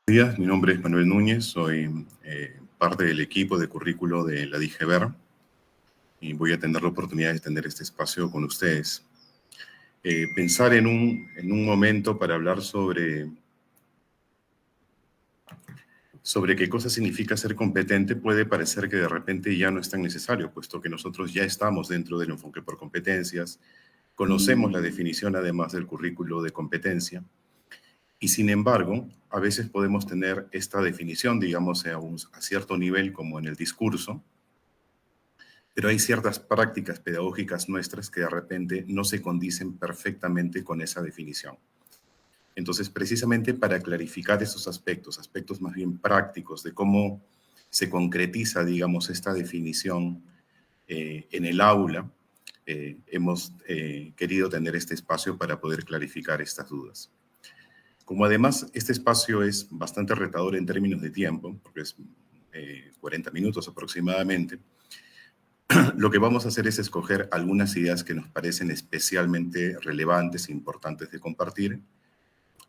Buenos días, mi nombre es Manuel Núñez, soy parte del equipo de currículo de la DIGEVER y voy a tener la oportunidad de tener este espacio con ustedes. Pensar en un momento para hablar sobre qué cosa significa ser competente puede parecer que de repente ya no es tan necesario, puesto que nosotros ya estamos dentro del enfoque por competencias, conocemos la definición además del currículo de competencia. Y sin embargo, a veces podemos tener esta definición, digamos, a cierto nivel como en el discurso, pero hay ciertas prácticas pedagógicas nuestras que de repente no se condicen perfectamente con esa definición. Entonces, precisamente para clarificar esos aspectos más bien prácticos de cómo se concretiza, digamos, esta definición en el aula, hemos querido tener este espacio para poder clarificar estas dudas. Como además este espacio es bastante retador en términos de tiempo, porque es 40 minutos aproximadamente, lo que vamos a hacer es escoger algunas ideas que nos parecen especialmente relevantes e importantes de compartir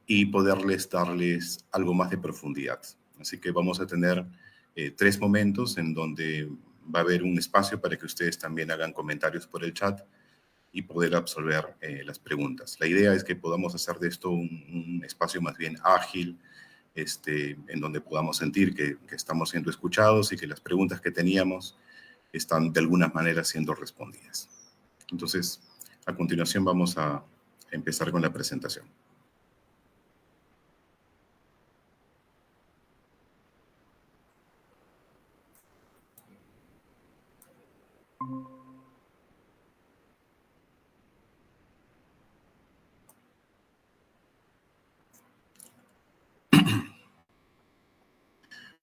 y poderles darles algo más de profundidad. Así que vamos a tener 3 momentos en donde va a haber un espacio para que ustedes también hagan comentarios por el chat y poder absolver las preguntas. La idea es que podamos hacer de esto un espacio más bien ágil, en donde podamos sentir que estamos siendo escuchados y que las preguntas que teníamos están de alguna manera siendo respondidas. Entonces, a continuación vamos a empezar con la presentación.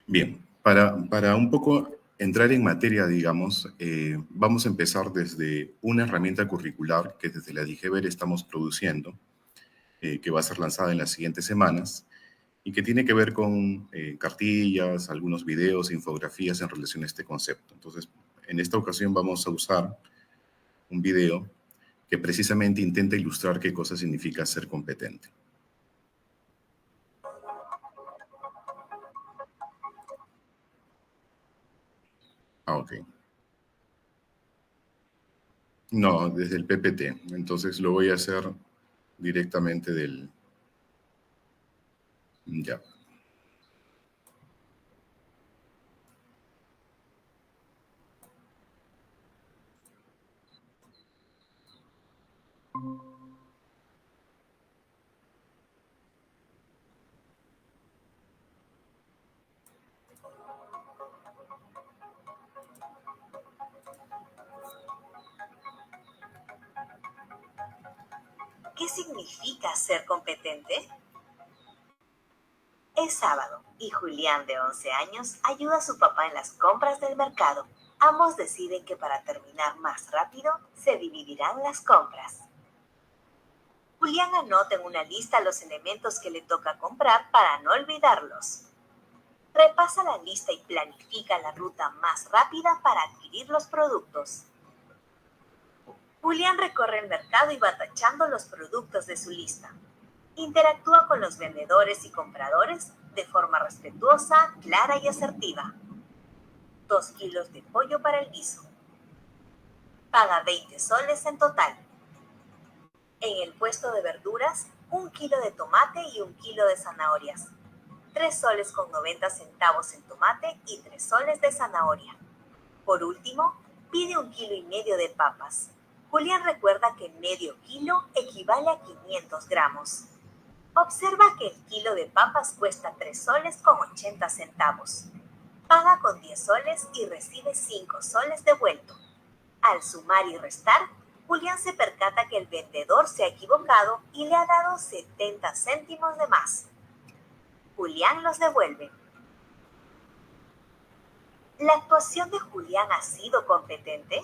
Bien, para un poco entrar en materia, digamos, vamos a empezar desde una herramienta curricular que desde la DIGEVER estamos produciendo, que va a ser lanzada en las siguientes semanas y que tiene que ver con cartillas, algunos videos, infografías en relación a este concepto. Entonces, en esta ocasión vamos a usar un video que precisamente intenta ilustrar qué cosa significa ser competente. Ok. No, desde el PPT. Entonces lo voy a hacer directamente del... Ya. ¿Qué significa ser competente? Es sábado y Julián, de 11 años, ayuda a su papá en las compras del mercado. Ambos deciden que para terminar más rápido, se dividirán las compras. Julián anota en una lista los elementos que le toca comprar para no olvidarlos. Repasa la lista y planifica la ruta más rápida para adquirir los productos. Julián recorre el mercado y va tachando los productos de su lista. Interactúa con los vendedores y compradores de forma respetuosa, clara y asertiva. 2 kilos de pollo para el guiso. Paga 20 soles en total. En el puesto de verduras, 1 kilo de tomate y 1 kilo de zanahorias. 3 soles con 90 centavos en tomate y 3 soles de zanahoria. Por último, pide 1,5 kilos de papas. Julián recuerda que medio kilo equivale a 500 gramos. Observa que el kilo de papas cuesta 3 soles con 80 centavos. Paga con 10 soles y recibe 5 soles devuelto. Al sumar y restar, Julián se percata que el vendedor se ha equivocado y le ha dado 70 céntimos de más. Julián los devuelve. ¿La actuación de Julián ha sido competente?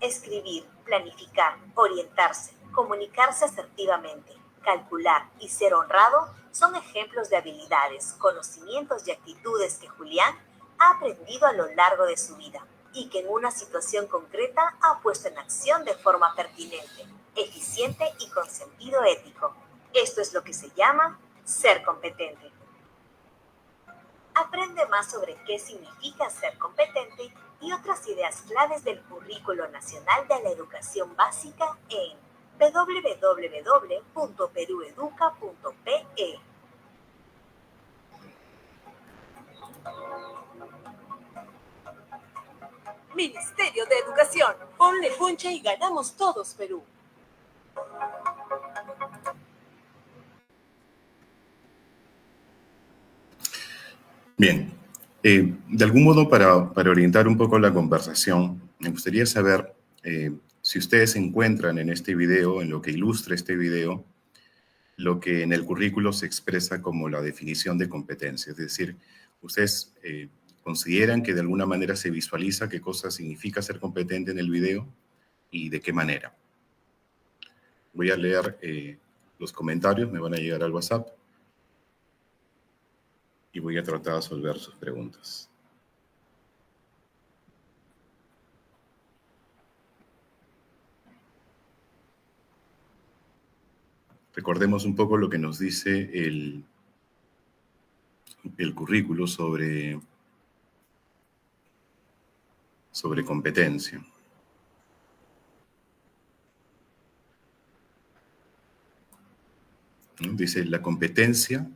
Escribir, planificar, orientarse, comunicarse asertivamente, calcular y ser honrado son ejemplos de habilidades, conocimientos y actitudes que Julián ha aprendido a lo largo de su vida y que en una situación concreta ha puesto en acción de forma pertinente, eficiente y con sentido ético. Esto es lo que se llama Ser competente. Aprende más sobre qué significa ser competente y otras ideas claves del Currículo Nacional de la Educación Básica en www.perueduca.pe. Ministerio de Educación. Ponle punche y ganamos todos, Perú. Bien, de algún modo para orientar un poco la conversación, me gustaría saber si ustedes encuentran en este video, en lo que ilustra este video, lo que en el currículo se expresa como la definición de competencia. Es decir, ustedes consideran que de alguna manera se visualiza qué cosa significa ser competente en el video y de qué manera. Voy a leer los comentarios, me van a llegar al WhatsApp y voy a tratar de resolver sus preguntas. Recordemos un poco lo que nos dice el currículo sobre competencia. ¿No? Dice, la competencia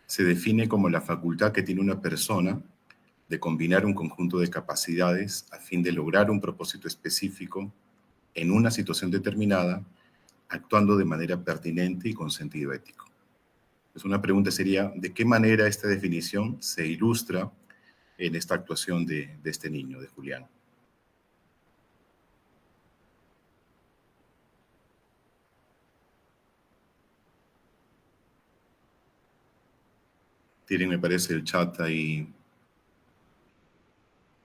se define como la facultad que tiene una persona de combinar un conjunto de capacidades a fin de lograr un propósito específico en una situación determinada, actuando de manera pertinente y con sentido ético. Entonces, una pregunta sería, ¿de qué manera esta definición se ilustra en esta actuación de este niño, de Julián? Tienen, me parece, el chat ahí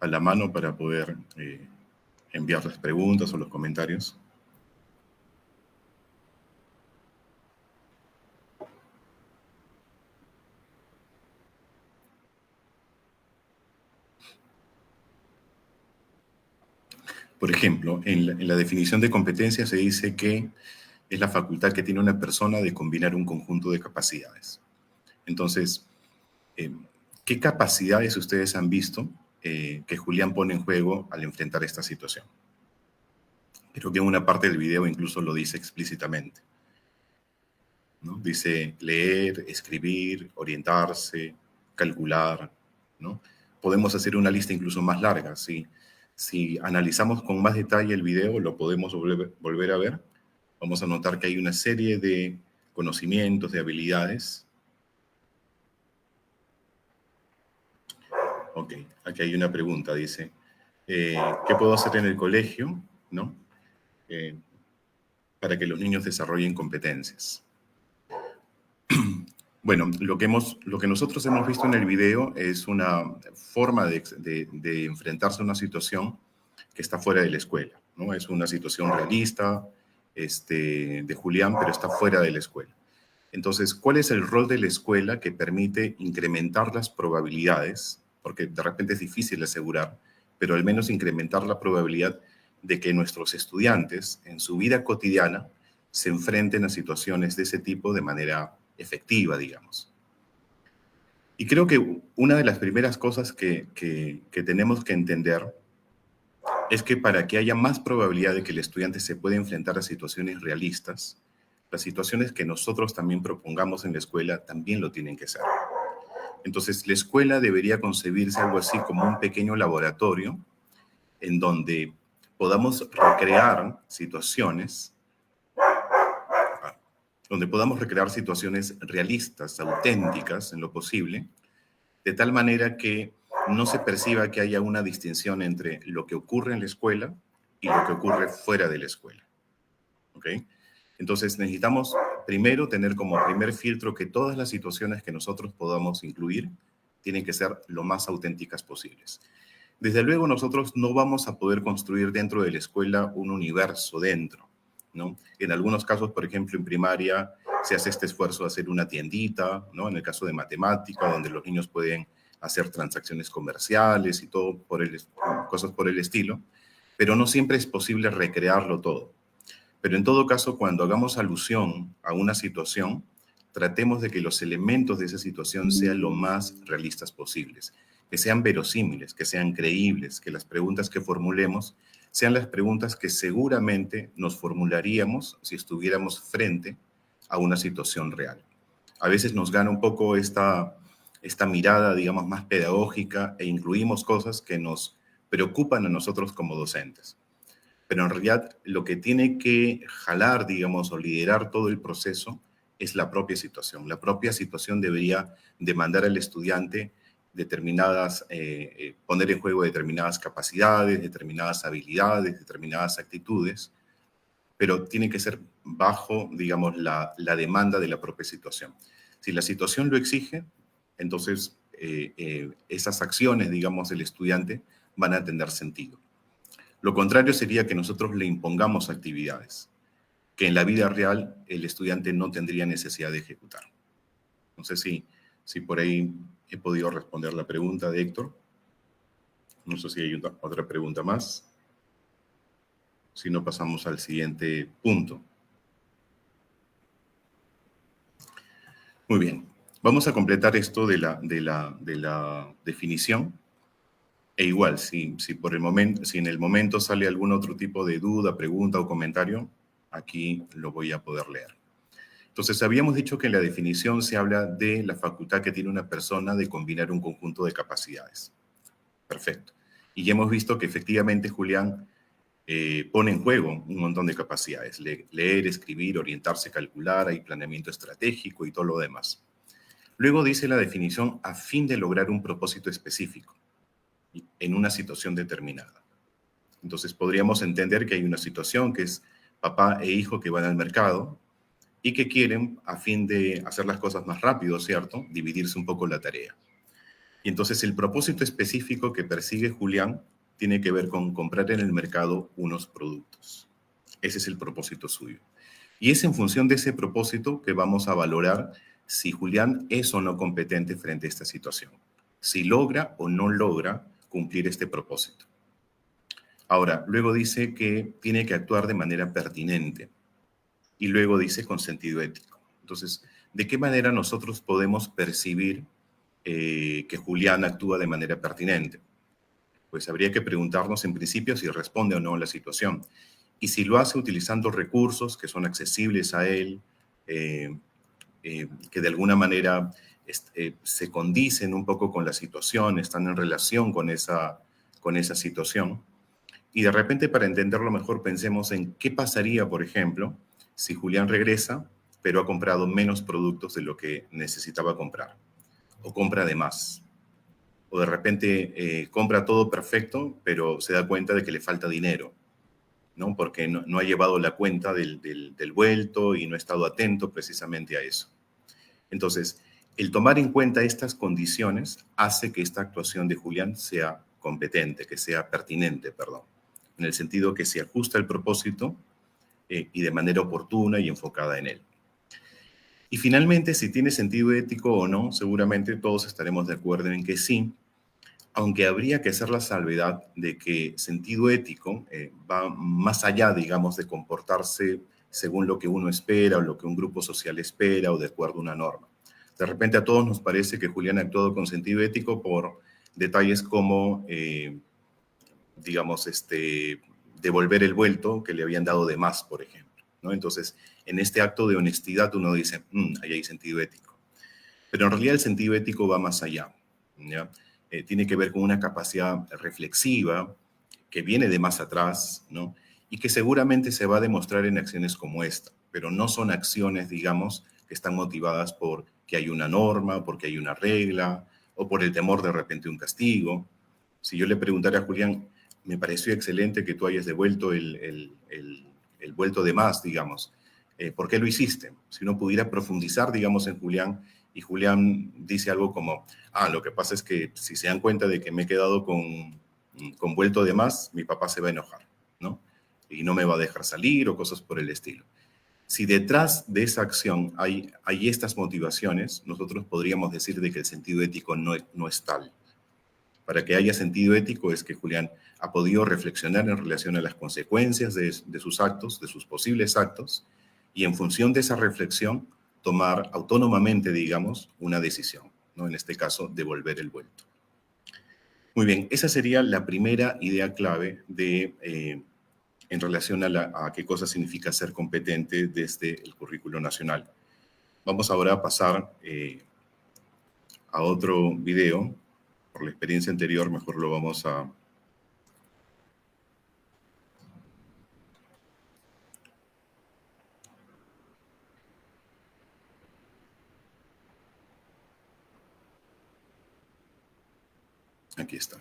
a la mano para poder enviar las preguntas o los comentarios. Por ejemplo, en la definición de competencia se dice que es la facultad que tiene una persona de combinar un conjunto de capacidades. Entonces, ¿qué capacidades ustedes han visto que Julián pone en juego al enfrentar esta situación? Creo que en una parte del video incluso lo dice explícitamente, ¿no? Dice leer, escribir, orientarse, calcular, ¿no? Podemos hacer una lista incluso más larga. Si analizamos con más detalle el video, lo podemos volver a ver. Vamos a notar que hay una serie de conocimientos, de habilidades. Ok, aquí hay una pregunta, dice, ¿qué puedo hacer en el colegio, ¿no? Para que los niños desarrollen competencias? Bueno, lo que nosotros hemos visto en el video es una forma de enfrentarse a una situación que está fuera de la escuela, ¿no? Es una situación realista de Julián, pero está fuera de la escuela. Entonces, ¿cuál es el rol de la escuela que permite incrementar las probabilidades? Porque de repente es difícil asegurar, pero al menos incrementar la probabilidad de que nuestros estudiantes en su vida cotidiana se enfrenten a situaciones de ese tipo de manera efectiva, digamos. Y creo que una de las primeras cosas que tenemos que entender es que para que haya más probabilidad de que el estudiante se pueda enfrentar a situaciones realistas, las situaciones que nosotros también propongamos en la escuela también lo tienen que ser. Entonces, la escuela debería concebirse algo así como un pequeño laboratorio en donde podamos recrear situaciones realistas, auténticas en lo posible, de tal manera que no se perciba que haya una distinción entre lo que ocurre en la escuela y lo que ocurre fuera de la escuela. ¿Ok? Entonces necesitamos primero tener como primer filtro que todas las situaciones que nosotros podamos incluir tienen que ser lo más auténticas posibles. Desde luego nosotros no vamos a poder construir dentro de la escuela un universo dentro, ¿no? En algunos casos, por ejemplo, en primaria se hace este esfuerzo de hacer una tiendita, ¿no? En el caso de matemática, donde los niños pueden hacer transacciones comerciales y todo cosas por el estilo, pero no siempre es posible recrearlo todo. Pero en todo caso, cuando hagamos alusión a una situación, tratemos de que los elementos de esa situación sean lo más realistas posibles, que sean verosímiles, que sean creíbles, que las preguntas que formulemos sean las preguntas que seguramente nos formularíamos si estuviéramos frente a una situación real. A veces nos gana un poco esta mirada, digamos, más pedagógica e incluimos cosas que nos preocupan a nosotros como docentes. Pero en realidad lo que tiene que jalar, digamos, o liderar todo el proceso es la propia situación. La propia situación debería demandar al estudiante poner en juego determinadas capacidades, determinadas habilidades, determinadas actitudes, pero tiene que ser bajo, digamos, la demanda de la propia situación. Si la situación lo exige, entonces esas acciones, digamos, del estudiante van a tener sentido. Lo contrario sería que nosotros le impongamos actividades que en la vida real el estudiante no tendría necesidad de ejecutar. No sé si por ahí he podido responder la pregunta de Héctor. No sé si hay otra pregunta más. Si no, pasamos al siguiente punto. Muy bien. Vamos a completar esto de la definición. E igual, si en el momento sale algún otro tipo de duda, pregunta o comentario, aquí lo voy a poder leer. Entonces, habíamos dicho que en la definición se habla de la facultad que tiene una persona de combinar un conjunto de capacidades. Perfecto. Y ya hemos visto que efectivamente Julián pone en juego un montón de capacidades. Leer, escribir, orientarse, calcular, hay planeamiento estratégico y todo lo demás. Luego dice la definición a fin de lograr un propósito específico en una situación determinada. Entonces podríamos entender que hay una situación que es papá e hijo que van al mercado y que quieren, a fin de hacer las cosas más rápido, ¿cierto?, dividirse un poco la tarea. Y entonces el propósito específico que persigue Julián tiene que ver con comprar en el mercado unos productos. Ese es el propósito suyo. Y es en función de ese propósito que vamos a valorar si Julián es o no competente frente a esta situación, si logra o no logra cumplir este propósito. Ahora, luego dice que tiene que actuar de manera pertinente y luego dice con sentido ético. Entonces, ¿de qué manera nosotros podemos percibir que Julián actúa de manera pertinente? Pues habría que preguntarnos en principio si responde o no a la situación. Y si lo hace utilizando recursos que son accesibles a él, que de alguna manera se condicen un poco con la situación, están en relación con esa situación. Y de repente, para entenderlo mejor, pensemos en qué pasaría, por ejemplo, si Julián regresa, pero ha comprado menos productos de lo que necesitaba comprar, o compra de más. O de repente compra todo perfecto, pero se da cuenta de que le falta dinero, ¿no? Porque no ha llevado la cuenta del vuelto y no ha estado atento precisamente a eso. Entonces, el tomar en cuenta estas condiciones hace que esta actuación de Julián sea competente, que sea pertinente, perdón, en el sentido que se ajusta al propósito y de manera oportuna y enfocada en él. Y finalmente, si tiene sentido ético o no, seguramente todos estaremos de acuerdo en que sí, aunque habría que hacer la salvedad de que sentido ético va más allá, digamos, de comportarse según lo que uno espera o lo que un grupo social espera o de acuerdo a una norma. De repente a todos nos parece que Julián ha actuado con sentido ético por detalles como, digamos, devolver el vuelto que le habían dado de más, por ejemplo, ¿no? Entonces, en este acto de honestidad uno dice, ahí hay sentido ético. Pero en realidad el sentido ético va más allá, ¿ya? Tiene que ver con una capacidad reflexiva que viene de más atrás, ¿no? Y que seguramente se va a demostrar en acciones como esta, pero no son acciones, digamos, que están motivadas por que hay una norma, porque hay una regla, o por el temor de repente un castigo. Si yo le preguntara a Julián, me pareció excelente que tú hayas devuelto el vuelto de más, digamos, ¿por qué lo hiciste? Si uno pudiera profundizar, digamos, en Julián, y Julián dice algo como, lo que pasa es que si se dan cuenta de que me he quedado con vuelto de más, mi papá se va a enojar, ¿no? Y no me va a dejar salir o cosas por el estilo. Si detrás de esa acción hay estas motivaciones, nosotros podríamos decir de que el sentido ético no es tal. Para que haya sentido ético es que Julián ha podido reflexionar en relación a las consecuencias de sus actos, de sus posibles actos, y en función de esa reflexión tomar autónomamente, digamos, una decisión, ¿no? En este caso, devolver el vuelto. Muy bien, esa sería la primera idea clave en relación a qué cosa significa ser competente desde el currículo nacional. Vamos ahora a pasar a otro video. Por la experiencia anterior, mejor lo vamos a... Aquí está.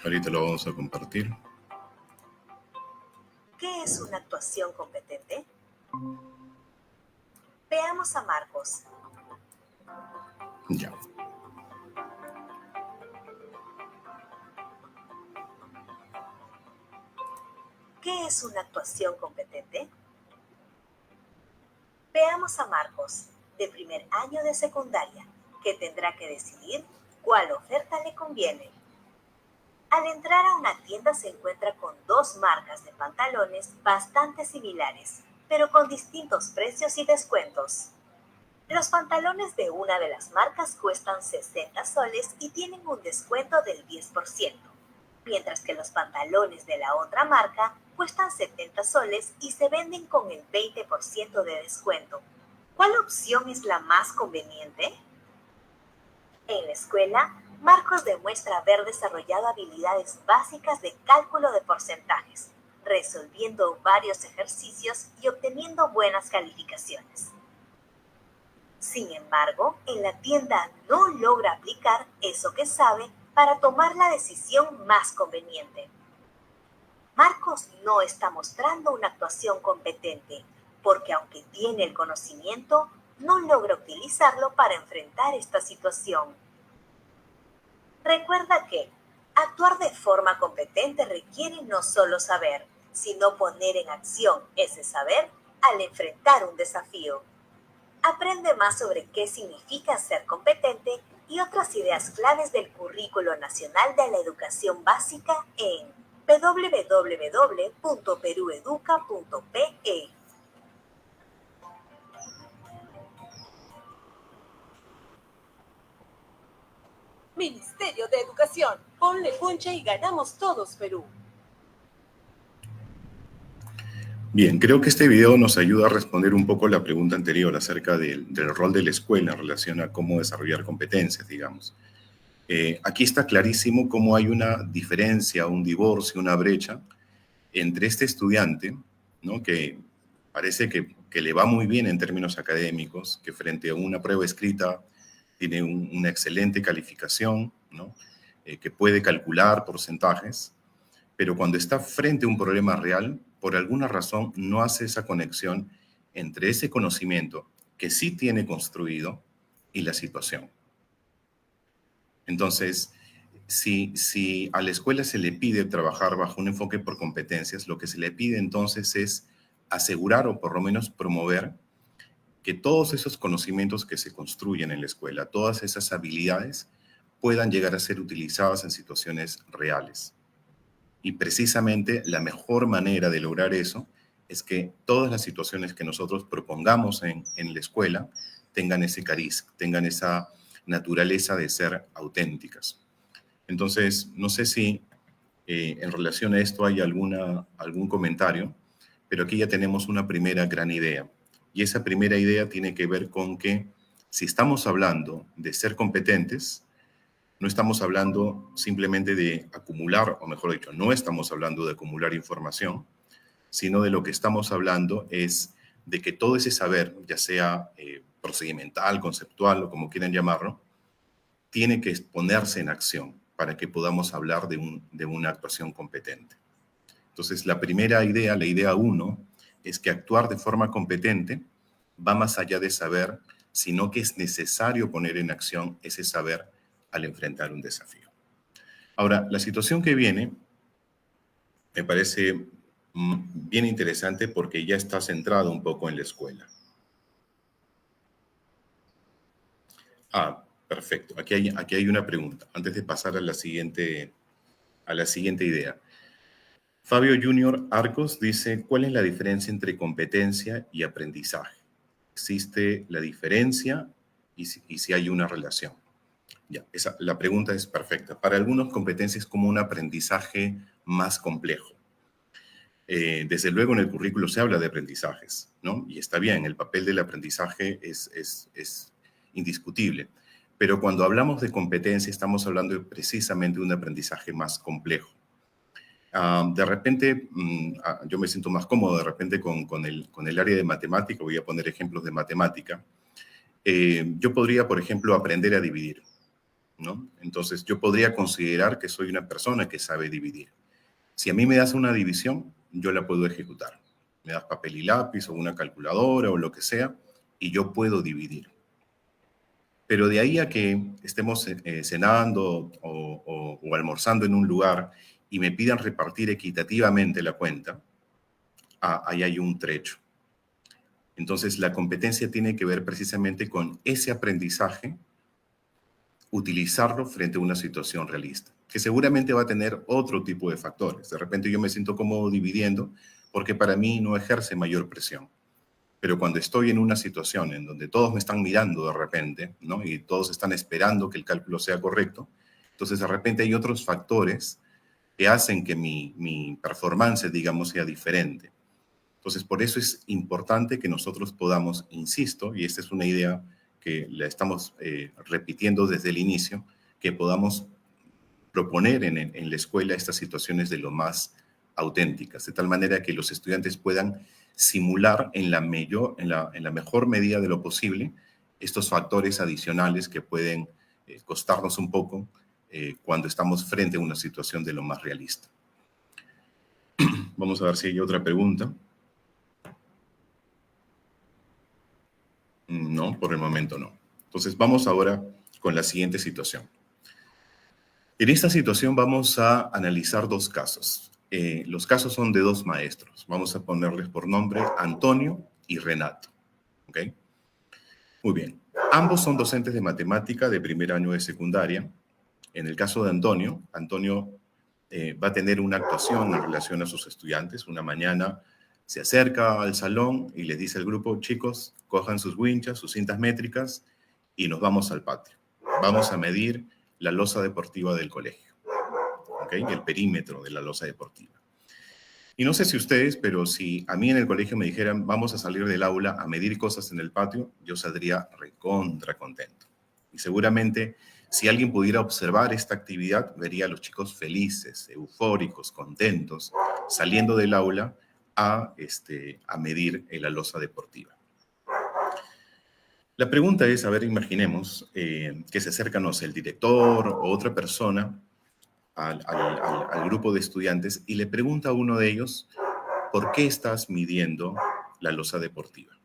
Ahorita lo vamos a compartir. ¿Qué es una actuación competente? Veamos a Marcos. Ya. ¿Qué es una actuación competente? Veamos a Marcos, de primer año de secundaria, que tendrá que decidir cuál oferta le conviene. Al entrar a una tienda se encuentra con dos marcas de pantalones bastante similares, pero con distintos precios y descuentos. Los pantalones de una de las marcas cuestan 60 soles y tienen un descuento del 10%, mientras que los pantalones de la otra marca cuestan 70 soles y se venden con el 20% de descuento. ¿Cuál opción es la más conveniente? En la escuela, Marcos demuestra haber desarrollado habilidades básicas de cálculo de porcentajes, resolviendo varios ejercicios y obteniendo buenas calificaciones. Sin embargo, en la tienda no logra aplicar eso que sabe para tomar la decisión más conveniente. Marcos no está mostrando una actuación competente, porque aunque tiene el conocimiento, no logra utilizarlo para enfrentar esta situación. Recuerda que actuar de forma competente requiere no solo saber, sino poner en acción ese saber al enfrentar un desafío. Aprende más sobre qué significa ser competente y otras ideas claves del Currículo Nacional de la Educación Básica en www.perueduca.pe. Ministerio de Educación, ponle punche y ganamos todos Perú. Bien, creo que este video nos ayuda a responder un poco la pregunta anterior acerca del rol de la escuela en relación a cómo desarrollar competencias, digamos. Aquí está clarísimo cómo hay una diferencia, un divorcio, una brecha entre este estudiante, ¿no? Que parece que le va muy bien en términos académicos, que frente a una prueba escrita tiene una excelente calificación, ¿no? Que puede calcular porcentajes, pero cuando está frente a un problema real, por alguna razón no hace esa conexión entre ese conocimiento que sí tiene construido y la situación. Entonces, si a la escuela se le pide trabajar bajo un enfoque por competencias, lo que se le pide entonces es asegurar o por lo menos promover que todos esos conocimientos que se construyen en la escuela, todas esas habilidades, puedan llegar a ser utilizadas en situaciones reales. Y precisamente la mejor manera de lograr eso es que todas las situaciones que nosotros propongamos en la escuela tengan ese cariz, tengan esa naturaleza de ser auténticas. Entonces, no sé si en relación a esto hay algún comentario, pero aquí ya tenemos una primera gran idea. Y esa primera idea tiene que ver con que si estamos hablando de ser competentes, no estamos hablando simplemente de acumular, o mejor dicho, no estamos hablando de acumular información, sino de lo que estamos hablando es de que todo ese saber, ya sea procedimental, conceptual o como quieran llamarlo, tiene que ponerse en acción para que podamos hablar de una actuación competente. Entonces, la primera idea, la idea 1, es que actuar de forma competente va más allá de saber, sino que es necesario poner en acción ese saber al enfrentar un desafío. Ahora, la situación que viene me parece bien interesante porque ya está centrado un poco en la escuela. Perfecto. Aquí hay una pregunta, antes de pasar a la siguiente idea. Fabio Junior Arcos dice, ¿cuál es la diferencia entre competencia y aprendizaje? ¿Existe la diferencia y si hay una relación? Ya, la pregunta es perfecta. Para algunos, competencia es como un aprendizaje más complejo. Desde luego, en el currículo se habla de aprendizajes, ¿no? Y está bien, el papel del aprendizaje es indiscutible. Pero cuando hablamos de competencia, estamos hablando precisamente de un aprendizaje más complejo. De repente, yo me siento más cómodo de repente con el área de matemática. Voy a poner ejemplos de matemática. Yo podría, por ejemplo, aprender a dividir, ¿no? Entonces, yo podría considerar que soy una persona que sabe dividir. Si a mí me das una división, yo la puedo ejecutar. Me das papel y lápiz o una calculadora o lo que sea, y yo puedo dividir. Pero de ahí a que estemos cenando o almorzando en un lugar y me pidan repartir equitativamente la cuenta, ahí hay un trecho. Entonces, la competencia tiene que ver precisamente con ese aprendizaje, utilizarlo frente a una situación realista, que seguramente va a tener otro tipo de factores. De repente yo me siento cómodo dividiendo porque para mí no ejerce mayor presión. Pero cuando estoy en una situación en donde todos me están mirando de repente, ¿no? Y todos están esperando que el cálculo sea correcto, entonces de repente hay otros factores que hacen que mi performance, digamos, sea diferente. Entonces, por eso es importante que nosotros podamos, insisto, y esta es una idea que la estamos repitiendo desde el inicio, que podamos proponer en la escuela estas situaciones de lo más auténticas, de tal manera que los estudiantes puedan simular en la mejor medida de lo posible estos factores adicionales que pueden costarnos un poco cuando estamos frente a una situación de lo más realista. Vamos a ver si hay otra pregunta. No, por el momento no. Entonces vamos ahora con la siguiente situación. En esta situación vamos a analizar dos casos. Los casos son de dos maestros. Vamos a ponerles por nombre Antonio y Renato. ¿Ok? Muy bien. Ambos son docentes de matemática de primer año de secundaria. En el caso de Antonio, va a tener una actuación en relación a sus estudiantes. Una mañana se acerca al salón y les dice al grupo, chicos, cojan sus winchas, sus cintas métricas y nos vamos al patio. Vamos a medir la losa deportiva del colegio, ¿ok? El perímetro de la losa deportiva. Y no sé si ustedes, pero si a mí en el colegio me dijeran, vamos a salir del aula a medir cosas en el patio, yo saldría recontra contento. Y seguramente, si alguien pudiera observar esta actividad, vería a los chicos felices, eufóricos, contentos, saliendo del aula a medir la losa deportiva. La pregunta es, a ver, imaginemos que se acerca, no sé, el director o otra persona al grupo de estudiantes y le pregunta a uno de ellos, ¿por qué estás midiendo la losa deportiva?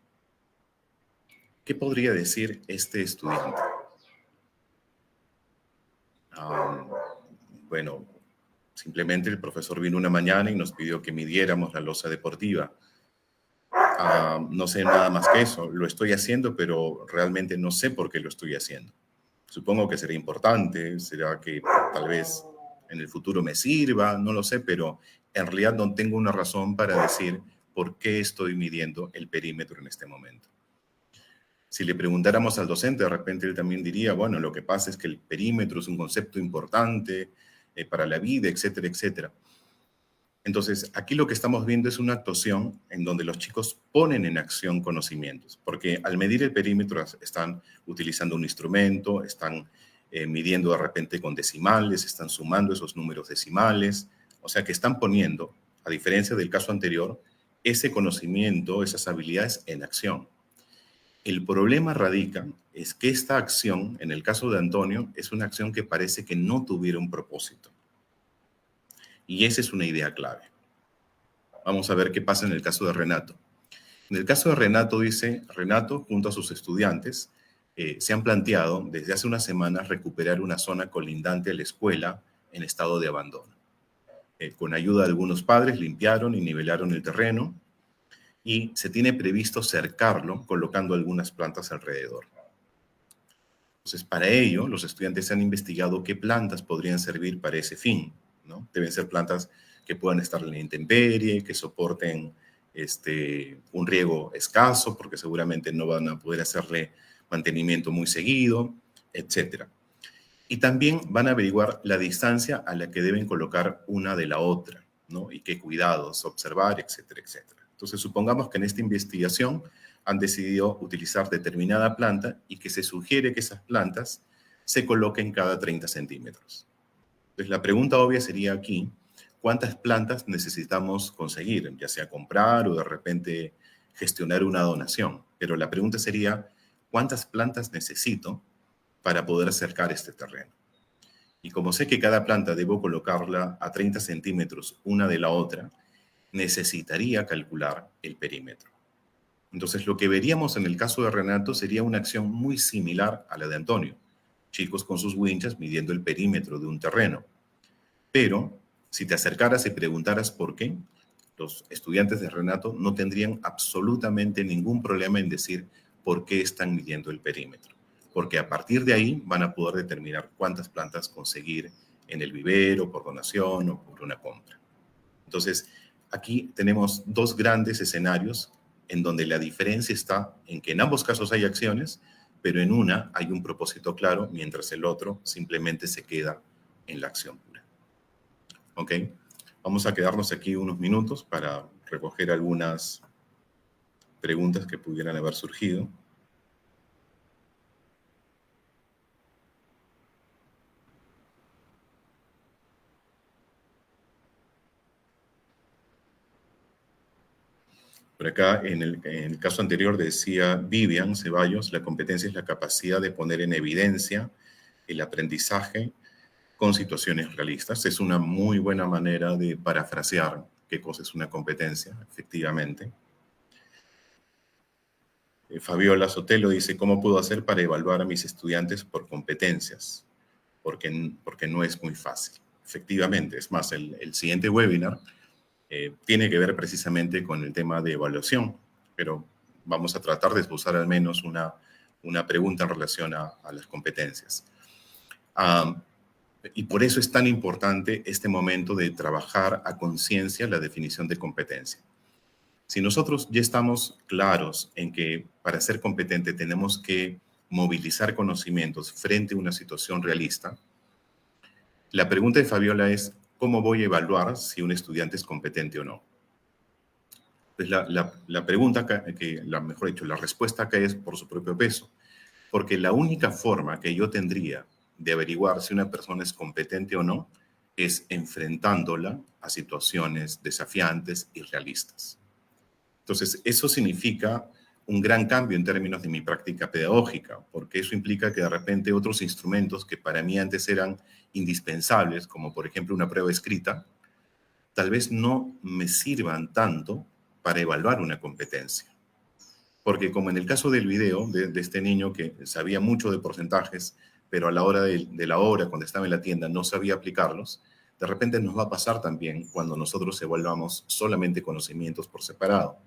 ¿Qué podría decir este estudiante? Bueno, simplemente el profesor vino una mañana y nos pidió que midiéramos la losa deportiva. No sé nada más que eso. Lo estoy haciendo, pero realmente no sé por qué lo estoy haciendo. Supongo que será importante, será que tal vez en el futuro me sirva, no lo sé, pero en realidad no tengo una razón para decir por qué estoy midiendo el perímetro en este momento. Si le preguntáramos al docente, de repente él también diría, bueno, lo que pasa es que el perímetro es un concepto importante para la vida, etcétera, etcétera. Entonces, aquí lo que estamos viendo es una actuación en donde los chicos ponen en acción conocimientos, porque al medir el perímetro están utilizando un instrumento, están midiendo de repente con decimales, están sumando esos números decimales, o sea que están poniendo, a diferencia del caso anterior, ese conocimiento, esas habilidades en acción. El problema radica es que esta acción, en el caso de Antonio, es una acción que parece que no tuviera un propósito. Y esa es una idea clave. Vamos a ver qué pasa en el caso de Renato. En el caso de Renato, dice, Renato junto a sus estudiantes se han planteado desde hace unas semanas recuperar una zona colindante a la escuela en estado de abandono. Con ayuda de algunos padres limpiaron y nivelaron el terreno y se tiene previsto cercarlo colocando algunas plantas alrededor. Entonces, para ello, los estudiantes han investigado qué plantas podrían servir para ese fin, ¿no? Deben ser plantas que puedan estar en la intemperie, que soporten un riego escaso, porque seguramente no van a poder hacerle mantenimiento muy seguido, etc. Y también van a averiguar la distancia a la que deben colocar una de la otra, ¿no? Y qué cuidados observar, etcétera, etcétera. Entonces, supongamos que en esta investigación han decidido utilizar determinada planta y que se sugiere que esas plantas se coloquen cada 30 centímetros. Entonces, la pregunta obvia sería aquí, ¿cuántas plantas necesitamos conseguir? Ya sea comprar o de repente gestionar una donación. Pero la pregunta sería, ¿cuántas plantas necesito para poder acercar este terreno? Y como sé que cada planta debo colocarla a 30 centímetros una de la otra, necesitaría calcular el perímetro. Entonces, lo que veríamos en el caso de Renato sería una acción muy similar a la de Antonio. Chicos con sus winchas midiendo el perímetro de un terreno. Pero, si te acercaras y preguntaras por qué, los estudiantes de Renato no tendrían absolutamente ningún problema en decir por qué están midiendo el perímetro. Porque a partir de ahí van a poder determinar cuántas plantas conseguir en el vivero, por donación o por una compra. Entonces, aquí tenemos dos grandes escenarios en donde la diferencia está en que en ambos casos hay acciones, pero en una hay un propósito claro, mientras el otro simplemente se queda en la acción pura. ¿Ok? Vamos a quedarnos aquí unos minutos para recoger algunas preguntas que pudieran haber surgido. Por acá, en el caso anterior decía Vivian Ceballos, la competencia es la capacidad de poner en evidencia el aprendizaje con situaciones realistas. Es una muy buena manera de parafrasear qué cosa es una competencia, efectivamente. Fabiola Sotelo dice, ¿cómo puedo hacer para evaluar a mis estudiantes por competencias? Porque no es muy fácil. Efectivamente, es más, el siguiente webinar tiene que ver precisamente con el tema de evaluación, pero vamos a tratar de esbozar al menos una pregunta en relación a las competencias. Y por eso es tan importante este momento de trabajar a conciencia la definición de competencia. Si nosotros ya estamos claros en que para ser competente tenemos que movilizar conocimientos frente a una situación realista, la pregunta de Fabiola es, ¿cómo voy a evaluar si un estudiante es competente o no? Pues la pregunta, mejor dicho, la respuesta acá es por su propio peso, porque la única forma que yo tendría de averiguar si una persona es competente o no es enfrentándola a situaciones desafiantes y realistas. Entonces, eso significa un gran cambio en términos de mi práctica pedagógica, porque eso implica que de repente otros instrumentos que para mí antes eran indispensables, como por ejemplo una prueba escrita, tal vez no me sirvan tanto para evaluar una competencia. Porque como en el caso del video de este niño que sabía mucho de porcentajes, pero a la hora de la hora, cuando estaba en la tienda, no sabía aplicarlos, de repente nos va a pasar también cuando nosotros evaluamos solamente conocimientos por separado,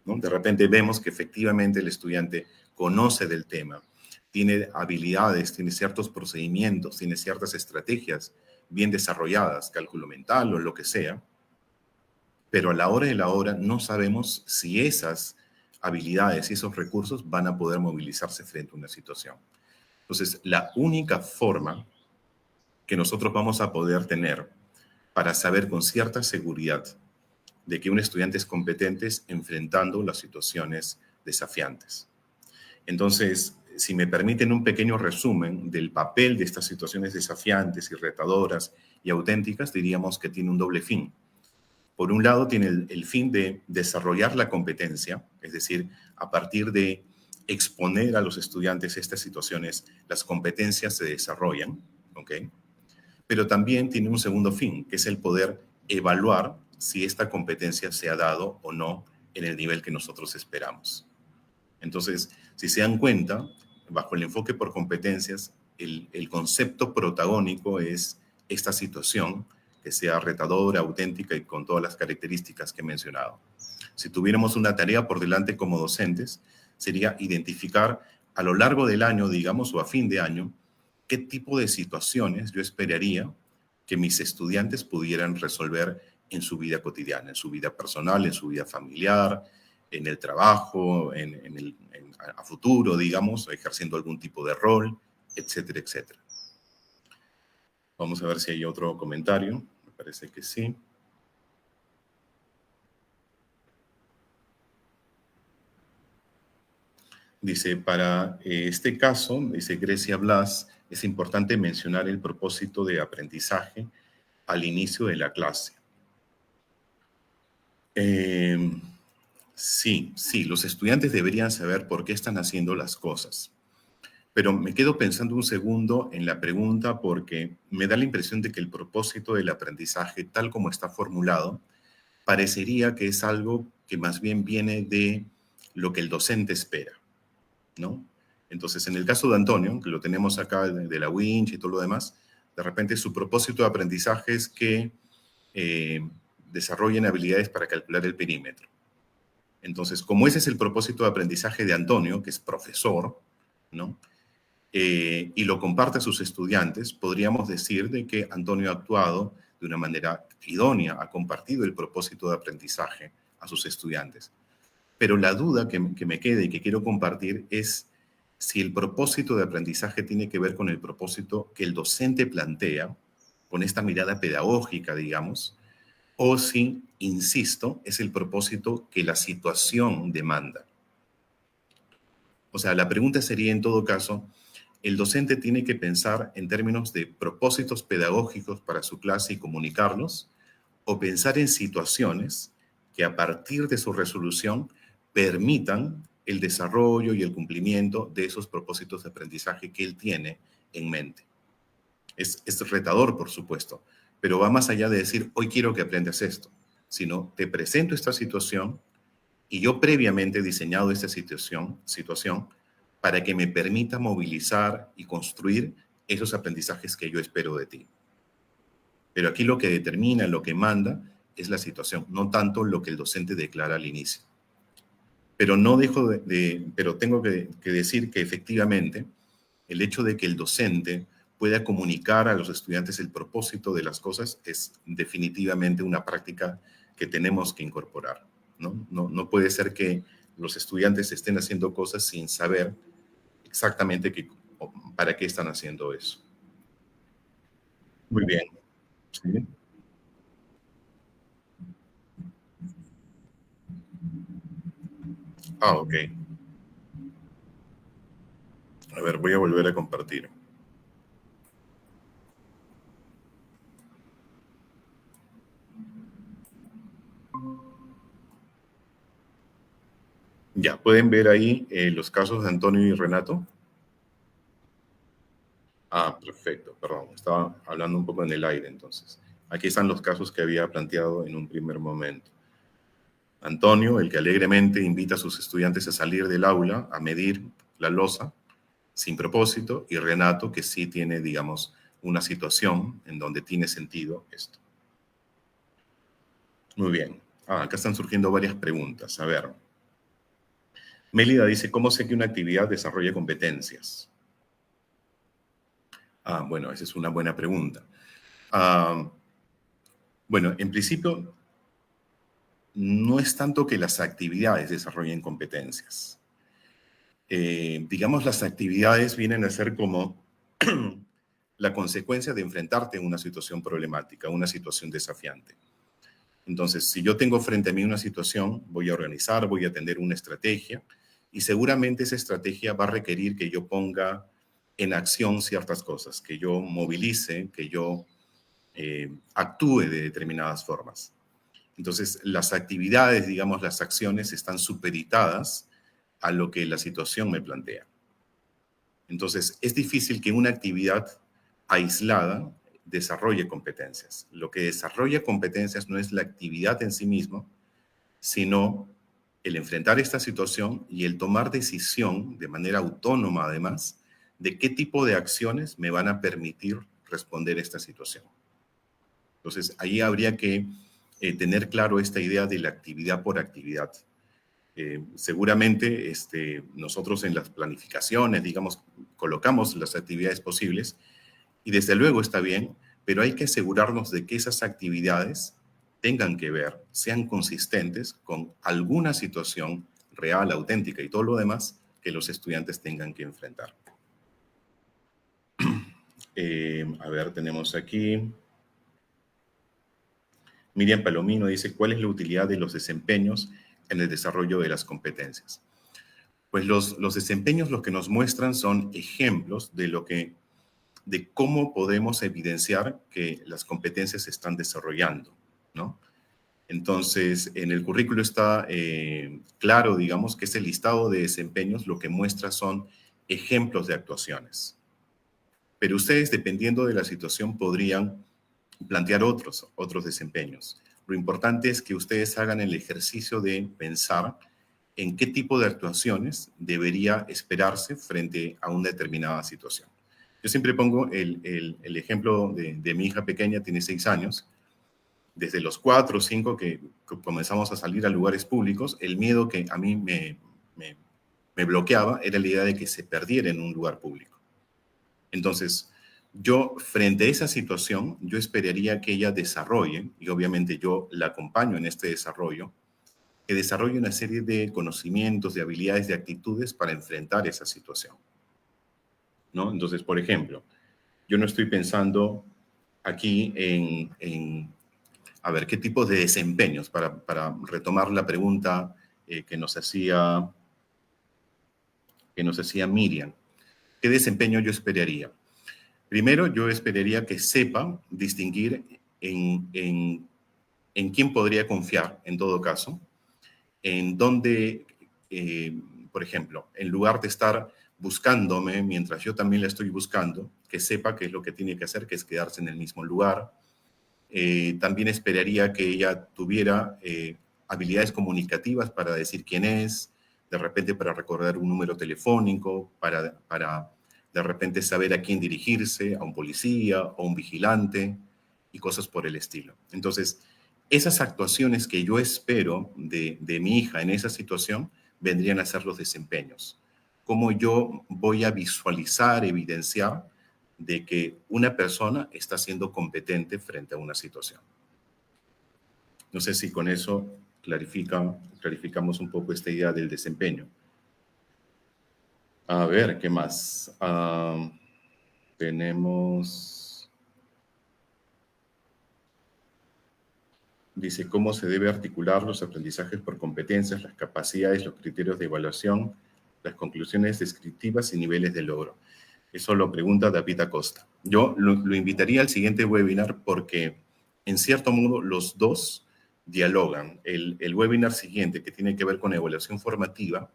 ¿no? De repente vemos que efectivamente el estudiante conoce del tema, tiene habilidades, tiene ciertos procedimientos, tiene ciertas estrategias bien desarrolladas, cálculo mental o lo que sea, pero a la hora de la hora no sabemos si esas habilidades y esos recursos van a poder movilizarse frente a una situación. Entonces, la única forma que nosotros vamos a poder tener para saber con cierta seguridad de que un estudiante es competente es enfrentando las situaciones desafiantes. Entonces, si me permiten un pequeño resumen del papel de estas situaciones desafiantes y retadoras y auténticas, diríamos que tiene un doble fin. Por un lado, tiene el fin de desarrollar la competencia, es decir, a partir de exponer a los estudiantes estas situaciones, las competencias se desarrollan, ¿ok? Pero también tiene un segundo fin, que es el poder evaluar si esta competencia se ha dado o no en el nivel que nosotros esperamos. Entonces, si se dan cuenta, bajo el enfoque por competencias, el concepto protagónico es esta situación que sea retadora, auténtica y con todas las características que he mencionado. Si tuviéramos una tarea por delante como docentes, sería identificar a lo largo del año, digamos, o a fin de año, qué tipo de situaciones yo esperaría que mis estudiantes pudieran resolver en su vida cotidiana, en su vida personal, en su vida familiar, en el trabajo, a futuro, digamos, ejerciendo algún tipo de rol, etcétera, etcétera. Vamos a ver si hay otro comentario. Me parece que sí. Dice, para este caso, dice Grecia Blas, es importante mencionar el propósito de aprendizaje al inicio de la clase. Sí, los estudiantes deberían saber por qué están haciendo las cosas. Pero me quedo pensando un segundo en la pregunta porque me da la impresión de que el propósito del aprendizaje, tal como está formulado, parecería que es algo que más bien viene de lo que el docente espera, ¿no? Entonces, en el caso de Antonio, que lo tenemos acá de la Winch y todo lo demás, de repente su propósito de aprendizaje es que desarrollen habilidades para calcular el perímetro. Entonces, como ese es el propósito de aprendizaje de Antonio, que es profesor, ¿no? Y lo comparte a sus estudiantes, podríamos decir de que Antonio ha actuado de una manera idónea, ha compartido el propósito de aprendizaje a sus estudiantes. Pero la duda que me queda y que quiero compartir es si el propósito de aprendizaje tiene que ver con el propósito que el docente plantea, con esta mirada pedagógica, digamos, o si, insisto, es el propósito que la situación demanda. O sea, la pregunta sería en todo caso, ¿el docente tiene que pensar en términos de propósitos pedagógicos para su clase y comunicarlos? ¿O pensar en situaciones que a partir de su resolución permitan el desarrollo y el cumplimiento de esos propósitos de aprendizaje que él tiene en mente? Es retador, por supuesto, pero va más allá de decir, hoy quiero que aprendas esto, sino te presento esta situación y yo previamente he diseñado esta situación para que me permita movilizar y construir esos aprendizajes que yo espero de ti. Pero aquí lo que determina, lo que manda, es la situación, no tanto lo que el docente declara al inicio. Pero no dejo pero tengo que decir que efectivamente el hecho de que el docente pueda comunicar a los estudiantes el propósito de las cosas es definitivamente una práctica que tenemos que incorporar, ¿no? No puede ser que los estudiantes estén haciendo cosas sin saber exactamente para qué están haciendo eso. Muy bien. ¿Sí? Ok. A ver, voy a volver a compartir. Ya, ¿pueden ver ahí los casos de Antonio y Renato? Perfecto, perdón, estaba hablando un poco en el aire entonces. Aquí están los casos que había planteado en un primer momento. Antonio, el que alegremente invita a sus estudiantes a salir del aula a medir la loza sin propósito, y Renato, que sí tiene, digamos, una situación en donde tiene sentido esto. Muy bien. Acá están surgiendo varias preguntas. A ver. Mélida dice, ¿cómo sé que una actividad desarrolla competencias? Bueno, esa es una buena pregunta. Bueno, en principio, no es tanto que las actividades desarrollen competencias. Digamos, las actividades vienen a ser como la consecuencia de enfrentarte a una situación problemática, una situación desafiante. Entonces, si yo tengo frente a mí una situación, voy a organizar, voy a tener una estrategia, y seguramente esa estrategia va a requerir que yo ponga en acción ciertas cosas, que yo movilice, que yo actúe de determinadas formas. Entonces, las actividades, digamos, las acciones están supeditadas a lo que la situación me plantea. Entonces, es difícil que una actividad aislada desarrolle competencias. Lo que desarrolla competencias no es la actividad en sí misma, sino el enfrentar esta situación y el tomar decisión de manera autónoma, además, de qué tipo de acciones me van a permitir responder a esta situación. Entonces, ahí habría que tener claro esta idea de la actividad por actividad. Seguramente nosotros en las planificaciones, digamos, colocamos las actividades posibles y desde luego está bien, pero hay que asegurarnos de que esas actividades tengan que ver, sean consistentes con alguna situación real, auténtica y todo lo demás que los estudiantes tengan que enfrentar. A ver, tenemos aquí. Miriam Palomino dice, ¿cuál es la utilidad de los desempeños en el desarrollo de las competencias? Pues los desempeños lo que nos muestran son ejemplos de cómo podemos evidenciar que las competencias se están desarrollando, ¿no? Entonces, en el currículo está claro, digamos, que ese listado de desempeños lo que muestra son ejemplos de actuaciones. Pero ustedes, dependiendo de la situación, podrían plantear otros desempeños. Lo importante es que ustedes hagan el ejercicio de pensar en qué tipo de actuaciones debería esperarse frente a una determinada situación. Yo siempre pongo el ejemplo de mi hija pequeña, tiene 6 años. Desde los 4 o 5 que comenzamos a salir a lugares públicos, el miedo que a mí me bloqueaba era la idea de que se perdiera en un lugar público. Entonces, yo, frente a esa situación, yo esperaría que ella desarrolle, y obviamente yo la acompaño en este desarrollo, que desarrolle una serie de conocimientos, de habilidades, de actitudes para enfrentar esa situación, ¿no? Entonces, por ejemplo, yo no estoy pensando aquí a ver, qué tipo de desempeños, para retomar la pregunta que nos hacía Miriam. ¿Qué desempeño yo esperaría? Primero, yo esperaría que sepa distinguir en quién podría confiar, en todo caso, en dónde, por ejemplo, en lugar de estar buscándome mientras yo también la estoy buscando, que sepa qué es lo que tiene que hacer, que es quedarse en el mismo lugar. También esperaría que ella tuviera habilidades comunicativas para decir quién es, de repente para recordar un número telefónico, para de repente saber a quién dirigirse, a un policía o un vigilante y cosas por el estilo. Entonces, esas actuaciones que yo espero de mi hija en esa situación vendrían a ser los desempeños. Cómo yo voy a visualizar, evidenciar de que una persona está siendo competente frente a una situación. No sé si con eso clarificamos un poco esta idea del desempeño. A ver, ¿qué más? Tenemos... Dice, ¿cómo se debe articular los aprendizajes por competencias, las capacidades, los criterios de evaluación, las conclusiones descriptivas y niveles de logro? Eso lo pregunta David Acosta. Yo lo invitaría al siguiente webinar porque, en cierto modo, los dos dialogan. El webinar siguiente, que tiene que ver con evaluación formativa,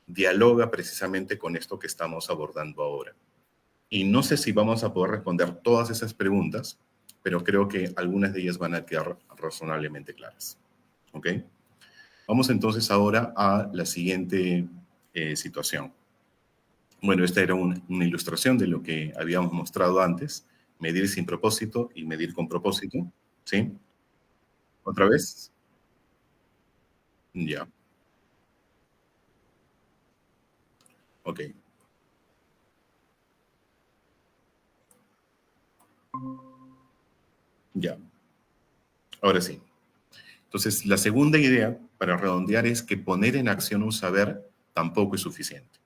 dialoga precisamente con esto que estamos abordando ahora. Y no sé si vamos a poder responder todas esas preguntas, pero creo que algunas de ellas van a quedar razonablemente claras. ¿Ok? Vamos entonces ahora a la siguiente situación. Bueno, esta era una ilustración de lo que habíamos mostrado antes, medir sin propósito y medir con propósito, ¿sí? ¿Otra vez? Ya, ok, ya. Ahora sí. Entonces, la segunda idea, para redondear, es que poner en acción un saber tampoco es suficiente,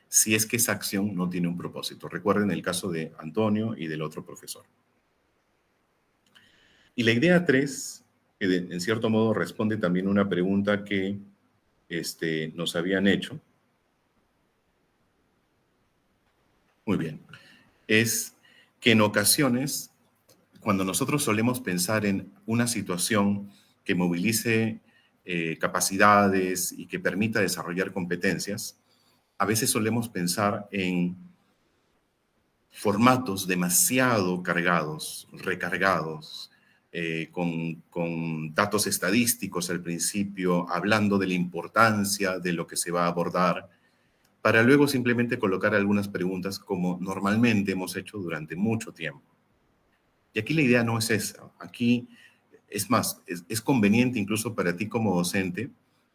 si es que esa acción no tiene un propósito. Recuerden el caso de Antonio y del otro profesor. Y la idea 3, que en cierto modo responde también a una pregunta que nos habían hecho. Muy bien. Es que en ocasiones, cuando nosotros solemos pensar en una situación que movilice capacidades y que permita desarrollar competencias, a veces solemos pensar en formatos demasiado cargados, recargados, con datos estadísticos al principio, hablando de la importancia de lo que se va a abordar, para luego simplemente colocar algunas preguntas como normalmente hemos hecho durante mucho tiempo. Y aquí la idea no es esa. Aquí, es más, es conveniente incluso para ti como docente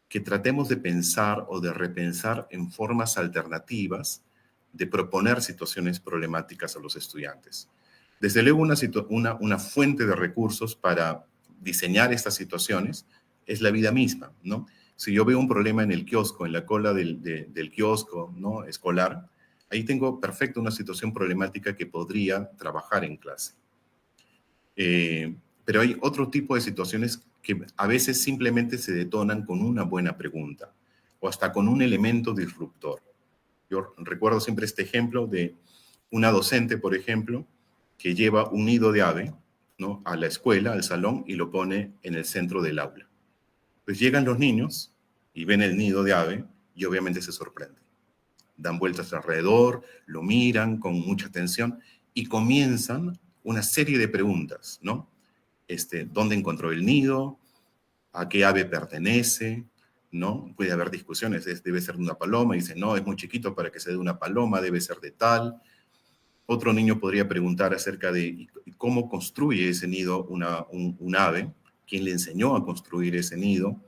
que tratemos de pensar o de repensar en formas alternativas de proponer situaciones problemáticas a los estudiantes. Desde luego, una fuente de recursos para diseñar estas situaciones es la vida misma, ¿no? Si yo veo un problema en el kiosco, en la cola del kiosco, ¿no?, escolar, ahí tengo perfecto una situación problemática que podría trabajar en clase. Pero hay otro tipo de situaciones que a veces simplemente se detonan con una buena pregunta o hasta con un elemento disruptor. Yo recuerdo siempre este ejemplo de una docente, por ejemplo, que lleva un nido de ave, ¿no?, a la escuela, al salón, y lo pone en el centro del aula. Pues llegan los niños y ven el nido de ave y obviamente se sorprenden. Dan vueltas alrededor, lo miran con mucha atención y comienzan una serie de preguntas, ¿no? ¿Dónde encontró el nido? ¿A qué ave pertenece? ¿No? Puede haber discusiones, debe ser de una paloma, y dice, no, es muy chiquito para que sea de una paloma, debe ser de tal. Otro niño podría preguntar acerca de cómo construye ese nido un ave, quién le enseñó a construir ese nido,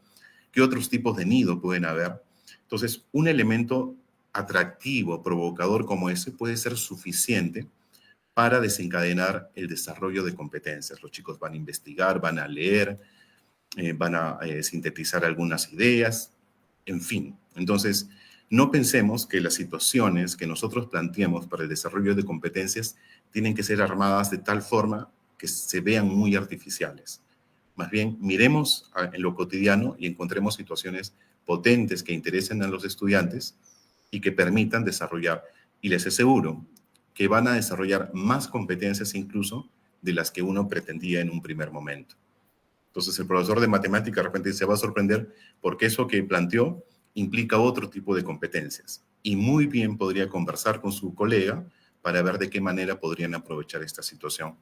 qué otros tipos de nido pueden haber. Entonces, un elemento atractivo, provocador como ese puede ser suficiente para desencadenar el desarrollo de competencias. Los chicos van a investigar, van a leer, van a sintetizar algunas ideas, en fin. Entonces, no pensemos que las situaciones que nosotros planteamos para el desarrollo de competencias tienen que ser armadas de tal forma que se vean muy artificiales. Más bien, miremos en lo cotidiano y encontremos situaciones potentes que interesen a los estudiantes y que permitan desarrollar. Y les aseguro que van a desarrollar más competencias incluso de las que uno pretendía en un primer momento. Entonces, el profesor de matemática de repente se va a sorprender porque eso que planteó implica otro tipo de competencias. Y muy bien podría conversar con su colega para ver de qué manera podrían aprovechar esta situación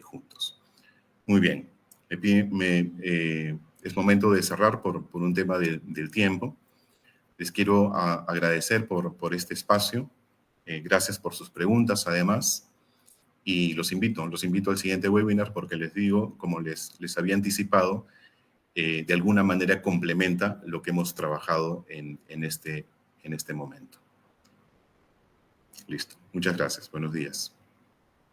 juntos. Muy bien. Es momento de cerrar por un tema del tiempo. Les quiero agradecer por este espacio. Gracias por sus preguntas, además. Y los invito al siguiente webinar porque les digo, como les había anticipado, de alguna manera complementa lo que hemos trabajado en este momento. Listo. Muchas gracias. Buenos días.